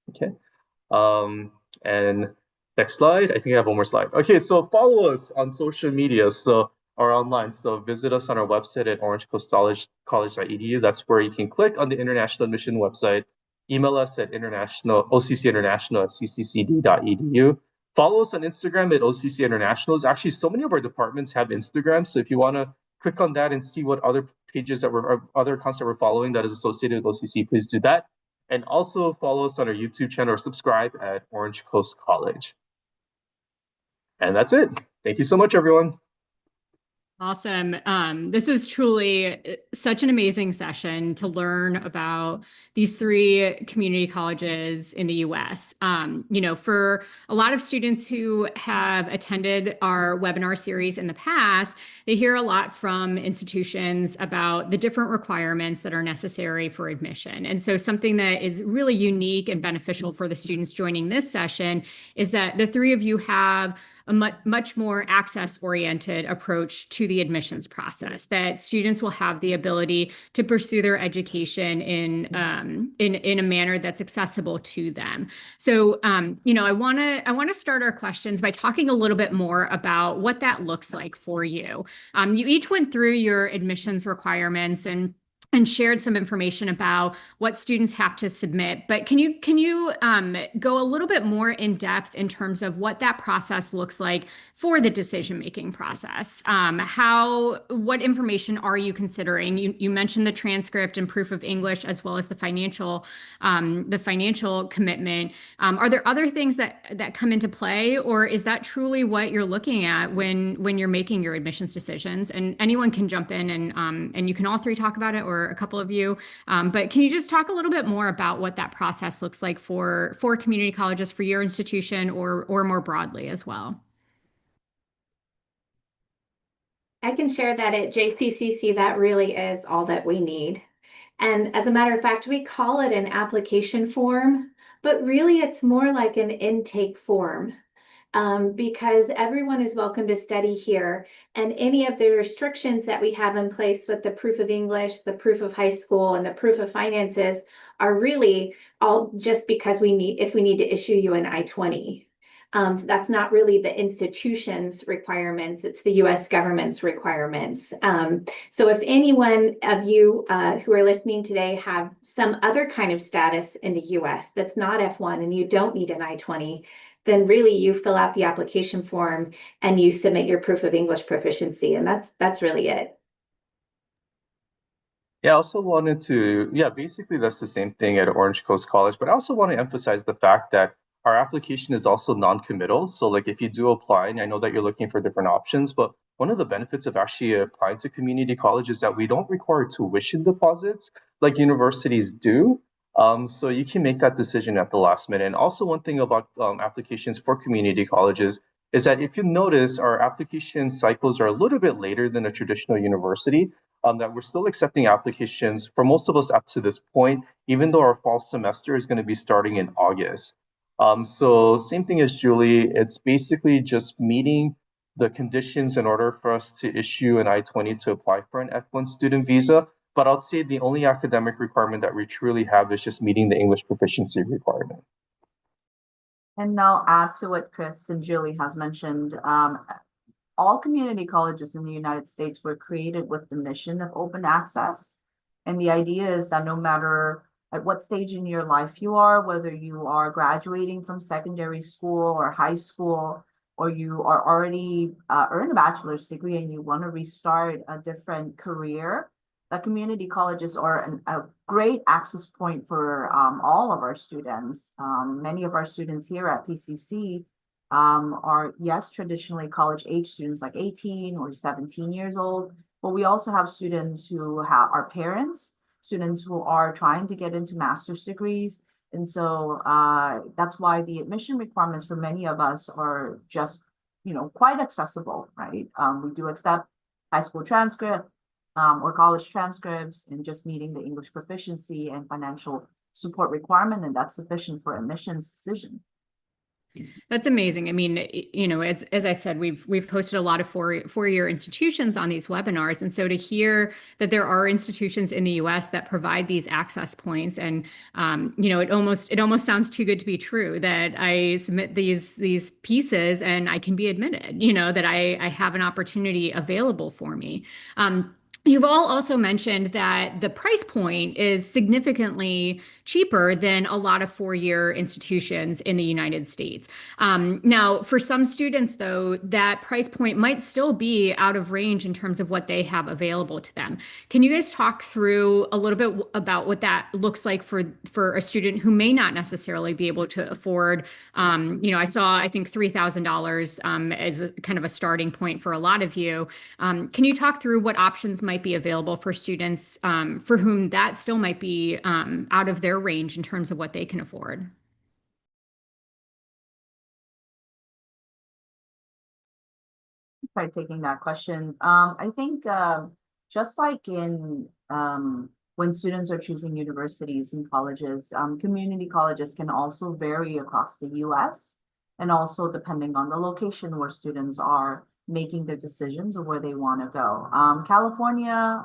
C: Okay. And next slide. I think I have one more slide. Okay, so follow us on social media or online. So visit us on our website at orangecoastcollege.edu. That's where you can click on the international admission website. Email us at occinternational@cccd.edu. Follow us on Instagram at OCC Internationals. Actually, so many of our departments have Instagram. So if you want to click on that and see what other pages other accounts that we're following that is associated with OCC, please do that. And also follow us on our YouTube channel or subscribe at Orange Coast College. And that's it. Thank you so much, everyone.
A: Awesome. This is truly such an amazing session to learn about these three community colleges in the US. For a lot of students who have attended our webinar series in the past, they hear a lot from institutions about the different requirements that are necessary for admission. And so something that is really unique and beneficial for the students joining this session is that the three of you have a much more access-oriented approach to the admissions process, that students will have the ability to pursue their education in a manner that's accessible to them. So, I want to start our questions by talking a little bit more about what that looks like for you. You each went through your admissions requirements and shared some information about what students have to submit. But can you go a little bit more in depth in terms of what that process looks like for the decision-making process? What information are you considering? You mentioned the transcript and proof of English as well as the financial commitment. Are there other things that come into play, or is that truly what you're looking at when you're making your admissions decisions? And anyone can jump in and you can all three talk about it, or a couple of you. But can you just talk a little bit more about what that process looks like for community colleges, for your institution, or more broadly as well?
B: I can share that at JCCC, that really is all that we need. And as a matter of fact, we call it an application form, but really it's more like an intake form. Because everyone is welcome to study here, and any of the restrictions that we have in place with the proof of English, the proof of high school, and the proof of finances are really all just because if we need to issue you an I-20. That's not really the institution's requirements, it's the US government's requirements. So if anyone of you who are listening today have some other kind of status in the US that's not F1 and you don't need an I-20, then really you fill out the application form and you submit your proof of English proficiency, and that's really it.
C: Yeah, I also wanted to, basically that's the same thing at Orange Coast College, but I also want to emphasize the fact that our application is also non-committal. So like if you do apply, and I know that you're looking for different options, but one of the benefits of actually applying to community college is that we don't require tuition deposits like universities do. So you can make that decision at the last minute. And also one thing about applications for community colleges is that if you notice, our application cycles are a little bit later than a traditional university, that we're still accepting applications for most of us up to this point, even though our fall semester is going to be starting in August. So same thing as Julie, it's basically just meeting the conditions in order for us to issue an I-20 to apply for an F1 student visa. But I'll say the only academic requirement that we truly have is just meeting the English proficiency requirement.
D: And I'll add to what Chris and Julie has mentioned. All community colleges in the United States were created with the mission of open access. And the idea is that no matter at what stage in your life you are, whether you are graduating from secondary school or high school, or you are already earned a bachelor's degree and you want to restart a different career, that community colleges are a great access point for all of our students. Many of our students here at PCC are, yes, traditionally college age students, like 18 or 17 years old, but we also have students who are parents, students who are trying to get into master's degrees. And so that's why the admission requirements for many of us are just, quite accessible, right? We do accept high school transcript or college transcripts, and just meeting the English proficiency and financial support requirement, and that's sufficient for admissions decision.
A: That's amazing. I mean, as I said, we've hosted a lot of four-year institutions on these webinars, and so to hear that there are institutions in the U.S. that provide these access points, and it almost sounds too good to be true that I submit these pieces and I can be admitted. That I have an opportunity available for me. You've all also mentioned that the price point is significantly cheaper than a lot of four-year institutions in the United States. Now, for some students, though, that price point might still be out of range in terms of what they have available to them. Can you guys talk through a little bit about what that looks like for a student who may not necessarily be able to afford? I think $3,000 as kind of a starting point for a lot of you. Can you talk through what options might be available for students for whom that still might be out of their range in terms of what they can afford?
D: Try taking that question. I think just like in when students are choosing universities and colleges, community colleges can also vary across the US, and also depending on the location where students are making their decisions of where they want to go. California,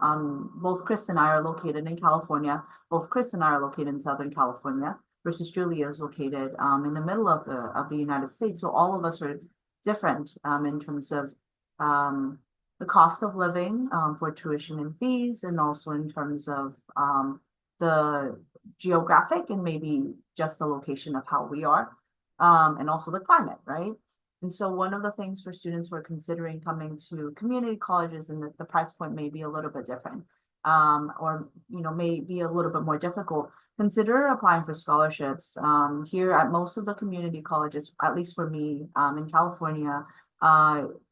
D: both Chris and I are located in California. Both Chris and I are located in Southern California, versus Julia is located in the middle of the United States. So all of us are different in terms of the cost of living for tuition and fees, and also in terms of the geographic and maybe just the location of how we are, and also the climate, right? And so one of the things for students who are considering coming to community colleges, and the price point may be a little bit different, or may be a little bit more difficult, consider applying for scholarships. Here at most of the community colleges, at least for me, in California,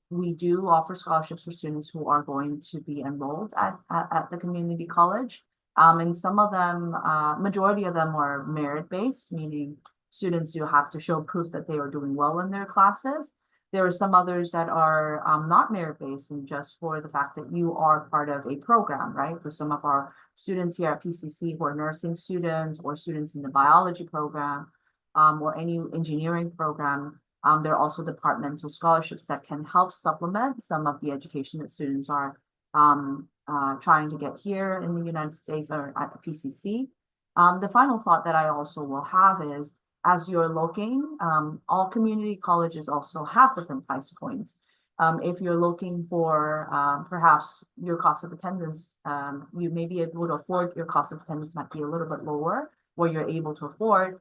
D: we do offer scholarships for students who are going to be enrolled at the community college. And some of them, majority of them are merit-based, meaning students who have to show proof that they are doing well in their classes. There are some others that are not merit-based, and just for the fact that you are part of a program, right? For some of our students here at PCC who are nursing students, or students in the biology program, or any engineering program, there are also departmental scholarships that can help supplement some of the education that students are trying to get here in the United States or at the PCC. The final thought that I also will have is, as you're looking, all community colleges also have different price points. If you're looking for perhaps your cost of attendance, you may be able to afford, your cost of attendance might be a little bit lower, where you're able to afford.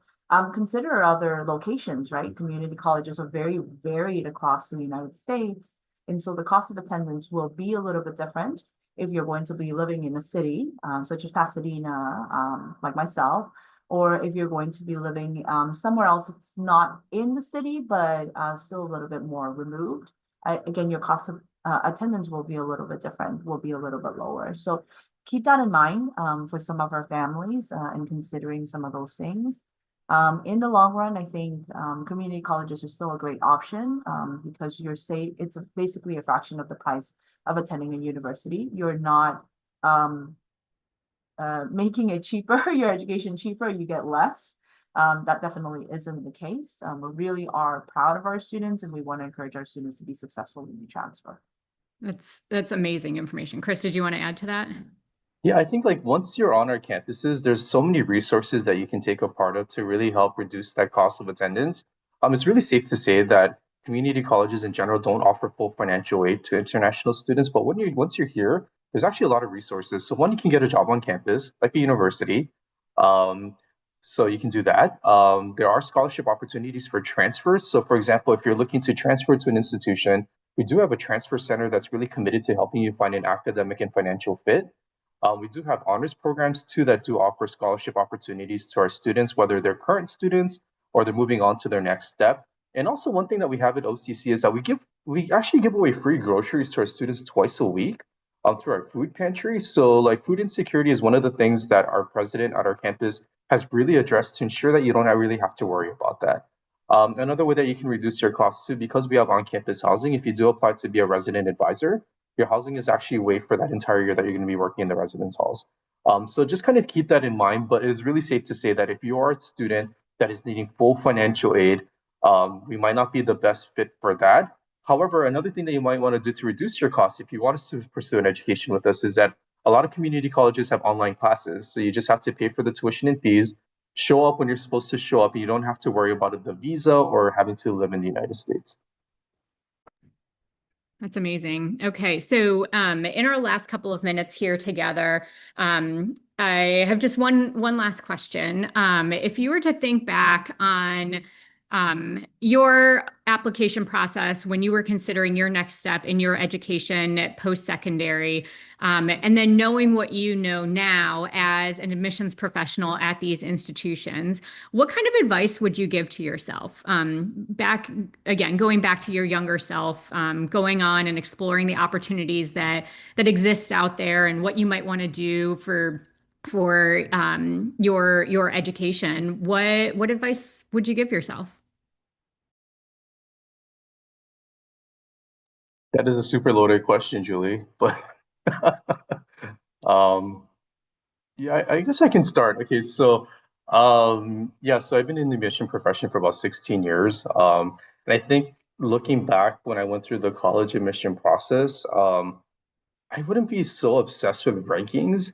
D: Consider other locations, right? Community colleges are very varied across the United States. And so the cost of attendance will be a little bit different if you're going to be living in a city, such as Pasadena, like myself, or if you're going to be living somewhere else that's not in the city, but still a little bit more removed. Again, your cost of attendance will be a little bit different, will be a little bit lower. So keep that in mind for some of our families and considering some of those things. In the long run, I think community colleges are still a great option because it's basically a fraction of the price of attending a university. You're not making it cheaper, your education cheaper, you get less. That definitely isn't the case. We really are proud of our students, and we want to encourage our students to be successful when you transfer.
A: That's amazing information. Chris, did you want to add to that?
C: Yeah, I think like once you're on our campuses, there's so many resources that you can take a part of to really help reduce that cost of attendance. It's really safe to say that community colleges in general don't offer full financial aid to international students, but once you're here, there's actually a lot of resources. So one, you can get a job on campus, like a university. So you can do that. There are scholarship opportunities for transfers. So for example, if you're looking to transfer to an institution, we do have a transfer center that's really committed to helping you find an academic and financial fit. We do have honors programs too that do offer scholarship opportunities to our students, whether they're current students or they're moving on to their next step. And also one thing that we have at OCC is that we actually give away free groceries to our students twice a week through our food pantry. So like food insecurity is one of the things that our president at our campus has really addressed to ensure that you don't really have to worry about that. Another way that you can reduce your costs too, because we have on-campus housing, if you do apply to be a resident advisor, your housing is actually waived for that entire year that you're going to be working in the residence halls. So just kind of keep that in mind, but it is really safe to say that if you are a student that is needing full financial aid, we might not be the best fit for that. However, another thing that you might want to do to reduce your costs if you want us to pursue an education with us is that a lot of community colleges have online classes. So you just have to pay for the tuition and fees, show up when you're supposed to show up, and you don't have to worry about the visa or having to live in the United States.
A: That's amazing. Okay, so in our last couple of minutes here together, I have just one last question. If you were to think back on your application process when you were considering your next step in your education post-secondary, and then knowing what you know now as an admissions professional at these institutions, what kind of advice would you give to yourself? Going back to your younger self, going on and exploring the opportunities that exist out there and what you might want to do for your education. What advice would you give yourself?
C: That is a super loaded question, Julie, but um, yeah, I guess I can start. Okay, so yeah, so I've been in the admission profession for about 16 years. And I think looking back when I went through the college admission process, I wouldn't be so obsessed with rankings.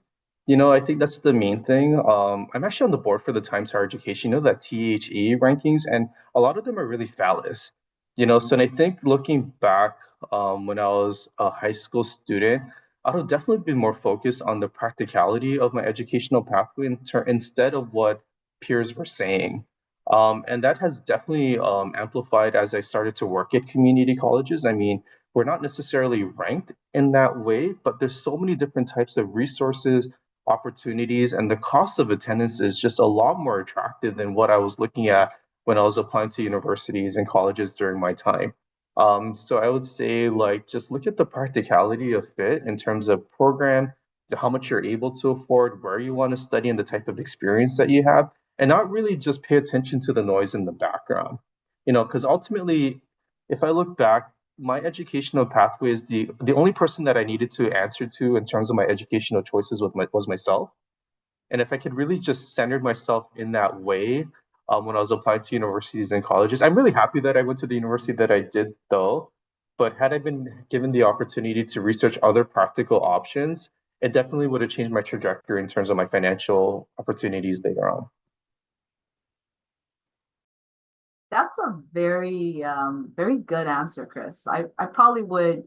C: I think that's the main thing. I'm actually on the board for the Times Higher Education, that THE rankings, and a lot of them are really phallus. So and I think looking back, when I was a high school student, I would have definitely been more focused on the practicality of my educational pathway instead of what peers were saying. And that has definitely amplified as I started to work at community colleges. I mean, we're not necessarily ranked in that way, but there's so many different types of resources, opportunities, and the cost of attendance is just a lot more attractive than what I was looking at when I was applying to universities and colleges during my time. So I would say, like, just look at the practicality of fit in terms of program, how much you're able to afford, where you want to study, and the type of experience that you have, and not really just pay attention to the noise in the background. Because ultimately, if I look back, my educational pathway is the only person that I needed to answer to in terms of my educational choices was myself. And if I could really just center myself in that way when I was applying to universities and colleges, I'm really happy that I went to the university that I did, though. But had I been given the opportunity to research other practical options, it definitely would have changed my trajectory in terms of my financial opportunities later on.
D: That's a very good answer, Chris. I probably would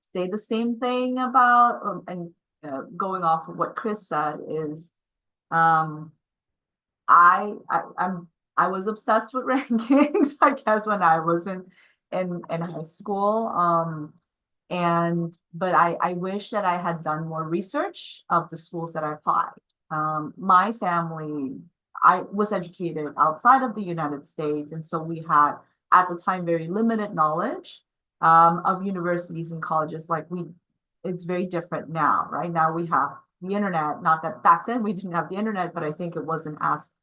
D: say the same thing about and going off of what Chris said is um I was obsessed with rankings, I guess, when I was in high school. And but I wish that I had done more research of the schools that I applied. My family, I was educated outside of the United States, and so we had at the time very limited knowledge of universities and colleges. It's very different now. Right now we have the internet. Not that back then we didn't have the internet, but I think it wasn't as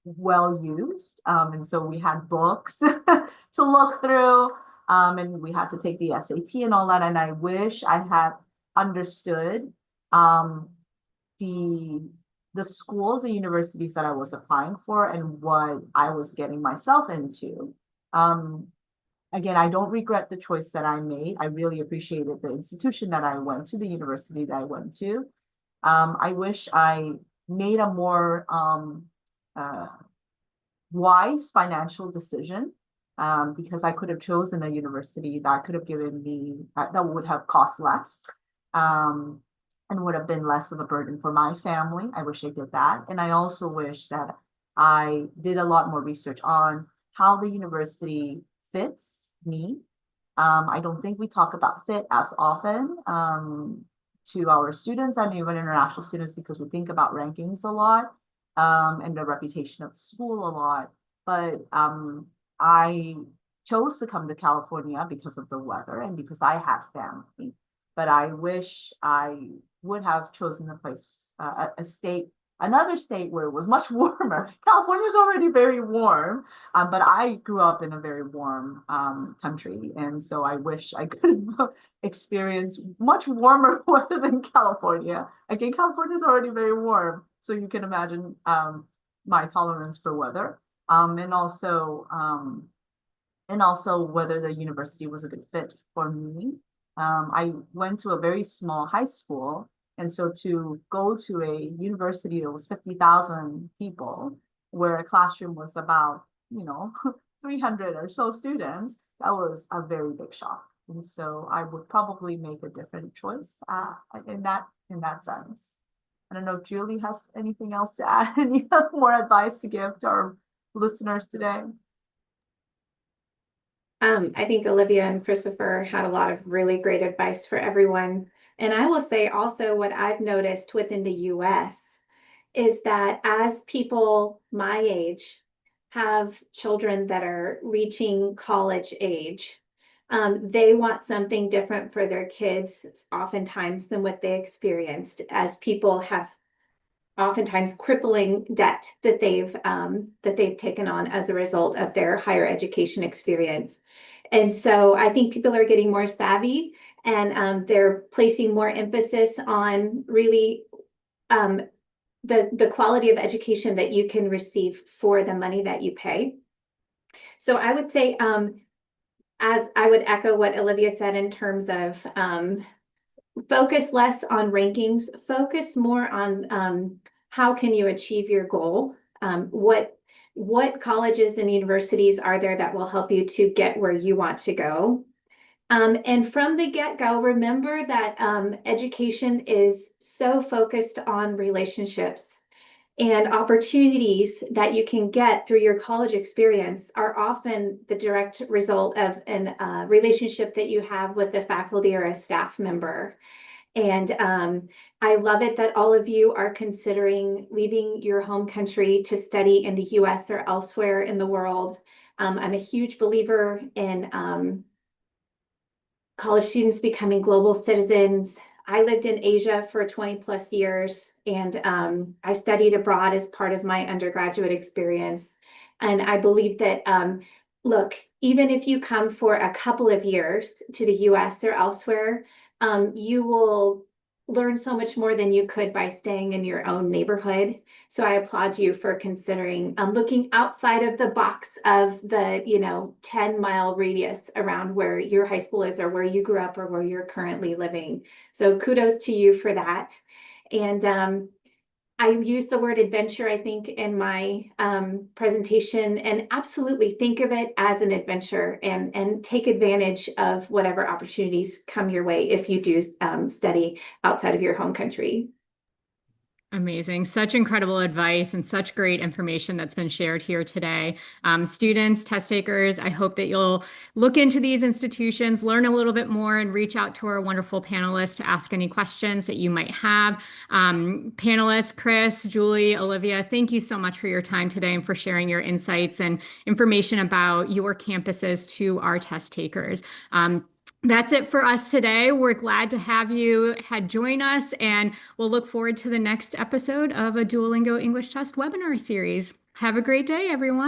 D: well used. And so we had books to look through, and we had to take the SAT and all that. And I wish I had understood the schools and universities that I was applying for and what I was getting myself into. Again, I don't regret the choice that I made. I really appreciated the institution that I went to, the university that I went to. I wish I made a more wise financial decision, because I could have chosen a university that could have given me that would have cost less, and would have been less of a burden for my family. I wish I did that. And I also wish that I did a lot more research on how the university fits me. I don't think we talk about fit as often. to our students and even international students, because we think about rankings a lot, and the reputation of the school a lot. But I chose to come to California because of the weather and because I had family. But I wish I would have chosen a place, another state where it was much warmer. California is already very warm, but I grew up in a very warm country, and so I wish I could experience much warmer weather than California. Again, California is already very warm, so you can imagine my tolerance for weather, and also whether the university was a good fit for me. I went to a very small high school, and so to go to a university that was 50,000 people, where a classroom was about, 300 or so students, that was a very big shock. And so I would probably make a different choice in that sense. I don't know if Julie has anything else to add, any more advice to give to our listeners today.
B: I think Olivia and Christopher had a lot of really great advice for everyone. And I will say also what I've noticed within the US is that as people my age have children that are reaching college age, they want something different for their kids oftentimes than what they experienced, as people have oftentimes crippling debt that they've taken on as a result of their higher education experience. And so I think people are getting more savvy, and they're placing more emphasis on really the quality of education that you can receive for the money that you pay. So I would say, as I would echo what Olivia said in terms of focus less on rankings, focus more on how can you achieve your goal? What colleges and universities are there that will help you to get where you want to go? And from the get-go, remember that education is so focused on relationships, and opportunities that you can get through your college experience are often the direct result of a relationship that you have with the faculty or a staff member. And I love it that all of you are considering leaving your home country to study in the US or elsewhere in the world. I'm a huge believer in college students becoming global citizens. I lived in Asia for 20 plus years, and I studied abroad as part of my undergraduate experience. And I believe that, look, even if you come for a couple of years to the US or elsewhere, you will learn so much more than you could by staying in your own neighborhood. So I applaud you for considering looking outside of the box of the 10-mile radius around where your high school is, or where you grew up, or where you're currently living. So kudos to you for that. And I used the word adventure, I think, in my presentation, and absolutely think of it as an adventure, and take advantage of whatever opportunities come your way if you do study outside of your home country.
A: Amazing. Such incredible advice and such great information that's been shared here today. Students, test takers, I hope that you'll look into these institutions, learn a little bit more, and reach out to our wonderful panelists to ask any questions that you might have. Panelists, Chris, Julie, Olivia, thank you so much for your time today and for sharing your insights and information about your campuses to our test takers. That's it for us today. We're glad to have you join us, and we'll look forward to the next episode of a Duolingo English Test webinar series. Have a great day, everyone.